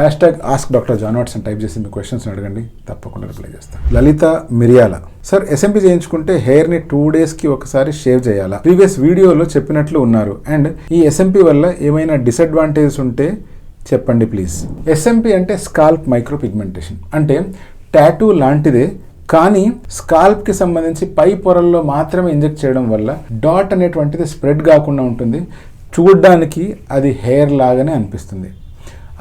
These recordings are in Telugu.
Ask doctor John Watson type చేసి మీ క్వశ్చన్స్ అడగండి, తప్పకుండా రిప్లై చేస్తాను. లలిత మిరియాల, సార్ ఎస్ఎంపీ చేయించుకుంటే హెయిర్ని 2 డేస్కి ఒకసారి షేవ్ చేయాలా? ప్రీవియస్ వీడియోలో చెప్పినట్లు ఉన్నారు. అండ్ ఈ ఎస్ఎంపీ వల్ల ఏమైనా డిసడ్వాంటేజెస్ ఉంటే చెప్పండి ప్లీజ్. ఎస్ఎంపీ అంటే స్కాల్ప్ మైక్రో పిగ్మెంటేషన్, అంటే టాటూ లాంటిదే కానీ స్కాల్ప్కి సంబంధించి పై పొరల్లో మాత్రమే ఇంజెక్ట్ చేయడం వల్ల డాట్ అనేటువంటిది స్ప్రెడ్ కాకుండా ఉంటుంది, చూడడానికి అది హెయిర్ లాగానే అనిపిస్తుంది.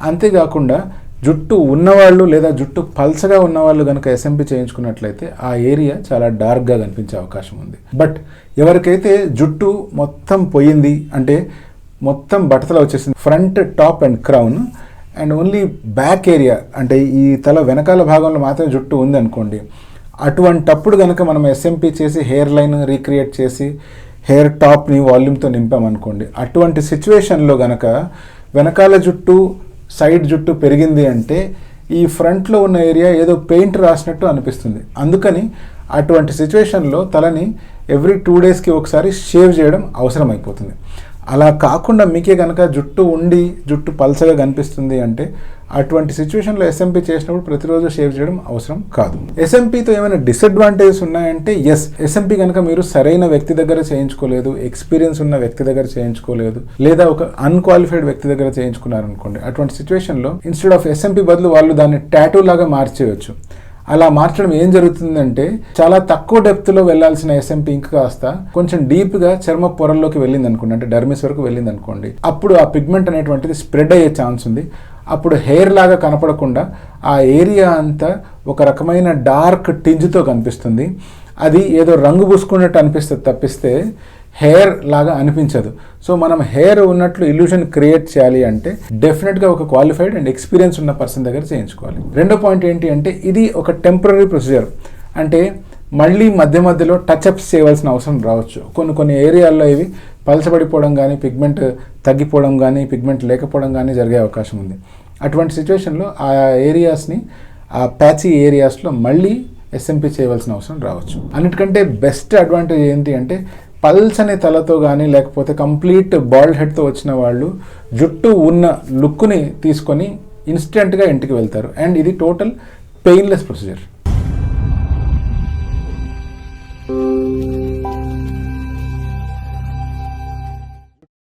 అంతేకాకుండా జుట్టు ఉన్నవాళ్ళు లేదా జుట్టు పల్చగా ఉన్నవాళ్ళు కనుక ఎస్ఎంపీ చేయించుకున్నట్లయితే ఆ ఏరియా చాలా డార్క్గా కనిపించే అవకాశం ఉంది. బట్ ఎవరికైతే జుట్టు మొత్తం పోయింది, అంటే మొత్తం బట్టతల వచ్చేసింది, front, top and crown and only back area, అంటే ఈ తల వెనకాల భాగంలో మాత్రమే జుట్టు ఉంది అనుకోండి, అటువంటప్పుడు కనుక మనం ఎస్ఎంపీ చేసి హెయిర్ లైన్ రీక్రియేట్ చేసి హెయిర్ టాప్ని వాల్యూమ్తో నింపామనుకోండి, అటువంటి సిచ్యువేషన్లో కనుక వెనకాల జుట్టు సైడ్ జుట్టు పెరిగింది అంటే ఈ ఫ్రంట్లో ఉన్న ఏరియా ఏదో పెయింట్ రాసినట్టు అనిపిస్తుంది. అందుకని అటువంటి సిచ్యువేషన్లో తలని ఎవ్రీ 2 డేస్కి ఒకసారి షేవ్ చేయడం అవసరం అయిపోతుంది. అలా కాకుండా మీకే కనుక జుట్టు ఉండి జుట్టు పల్చగా కనిపిస్తుంది అంటే అటువంటి సిచ్యువేషన్లో ఎస్ఎంపీ చేసినప్పుడు ప్రతిరోజు షేవ్ చేయడం అవసరం కాదు. ఎస్ఎంపీతో ఏమైనా డిసడ్వాంటేజెస్ ఉన్నాయంటే ఎస్, ఎస్ఎంపీ కనుక మీరు సరైన వ్యక్తి దగ్గర చేయించుకోలేదు, ఎక్స్పీరియన్స్ ఉన్న వ్యక్తి దగ్గర చేయించుకోలేదు, లేదా ఒక అన్క్వాలిఫైడ్ వ్యక్తి దగ్గర చేయించుకున్నారనుకోండి, అటువంటి సిచ్యువేషన్లో ఇన్స్టెడ్ ఆఫ్ ఎస్ఎంపీ బదులు వాళ్ళు దాన్ని టాటూ లాగా మార్చేయచ్చు. అలా మార్చడం ఏం జరుగుతుందంటే చాలా తక్కువ డెప్త్లో వెళ్లాల్సిన ఎస్ఎంపీ ఇంకా కాస్త కొంచెం డీప్గా చర్మ పొరల్లోకి వెళ్ళింది అనుకోండి, అంటే డర్మిస్ వరకు వెళ్ళింది అనుకోండి, అప్పుడు ఆ పిగ్మెంట్ అనేటువంటిది స్ప్రెడ్ అయ్యే ఛాన్స్ ఉంది. అప్పుడు హెయిర్ లాగా కనపడకుండా ఆ ఏరియా అంతా ఒక రకమైన డార్క్ టింజ్తో కనిపిస్తుంది. అది ఏదో రంగు పూసుకున్నట్టు అనిపిస్తుంది తప్పిస్తే హెయిర్ లాగా అనిపించదు. సో మనం హెయిర్ ఉన్నట్లు ఇల్యూషన్ క్రియేట్ చేయాలి అంటే డెఫినెట్గా ఒక క్వాలిఫైడ్ అండ్ ఎక్స్పీరియన్స్ ఉన్న పర్సన్ దగ్గర చేయించుకోవాలి. రెండో పాయింట్ ఏంటి అంటే ఇది ఒక టెంపరీ ప్రొసీజర్, అంటే మళ్ళీ మధ్య మధ్యలో టచ్అప్స్ చేయవలసిన అవసరం రావచ్చు. కొన్ని ఏరియాల్లో ఇవి పలచబడిపోవడం కానీ, పిగ్మెంట్ తగ్గిపోవడం కానీ, పిగ్మెంట్ లేకపోవడం కానీ జరిగే అవకాశం ఉంది. అటువంటి సిచ్యువేషన్లో ఆ ఏరియాస్ని, ఆ ప్యాచీ ఏరియాస్లో మళ్ళీ ఎస్ఎంపీ చేయవలసిన అవసరం రావచ్చు. అన్నిటికంటే బెస్ట్ అడ్వాంటేజ్ ఏంటి అంటే పల్చని తలతో కానీ లేకపోతే కంప్లీట్ బాల్డ్ హెడ్తో వచ్చిన వాళ్ళు జుట్టు ఉన్న లుక్ని తీసుకొని ఇన్స్టెంట్గా ఇంటికి వెళ్తారు. అండ్ ఇది టోటల్ పెయిన్లెస్ ప్రొసీజర్.